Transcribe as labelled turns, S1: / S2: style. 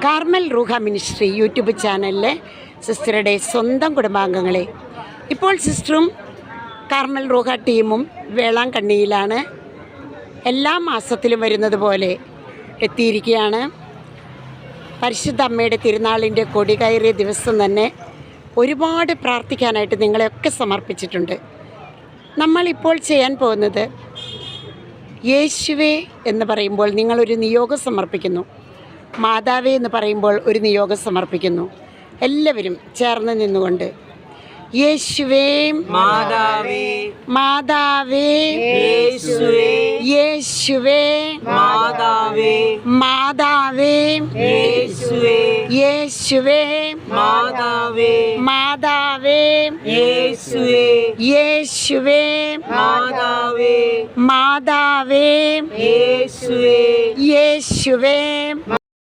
S1: Carmel റൂഹ ministry YouTube ചാനലിലെ സിസ്റ്ററുടെ സ്വന്തം കുടുംബാംഗങ്ങളെ, ഇപ്പോൾ സിസ്റ്ററും കാർമൽ റൂഹ ടീമും വേളാങ്കണ്ണിയിലാണ്. എല്ലാ മാസത്തിലും വരുന്നത് പോലെ എത്തിയിരിക്കുകയാണ്. പരിശുദ്ധ അമ്മയുടെ തിരുനാളിൻ്റെ കൊടി കയറിയ ദിവസം തന്നെ ഒരുപാട് പ്രാർത്ഥിക്കാനായിട്ട് നിങ്ങളെയൊക്കെ സമർപ്പിച്ചിട്ടുണ്ട്. നമ്മളിപ്പോൾ ചെയ്യാൻ പോകുന്നത് യേശുവേ എന്ന് പറയുമ്പോൾ നിങ്ങളൊരു നിയോഗം സമർപ്പിക്കുന്നു. മാതാവേ എന്ന് പറയുമ്പോൾ ഒരു നിയോഗം സമർപ്പിക്കുന്നു. എല്ലാവരും ചേർന്ന് നിന്നുകൊണ്ട് യേശുവേ
S2: മാതാവേ
S1: മാതാവേ
S2: യേശുവേ
S1: യേശുവേ
S2: മാതാവേ
S1: മാതാവേ
S2: യേശുവേ
S1: യേശുവേ
S2: മാതാവേ
S1: മാതാവേ
S2: യേശുവേ
S1: യേശുവേ
S2: മാതാവേ
S1: മാതാവേ
S2: യേശുവേ
S1: യേശുവേ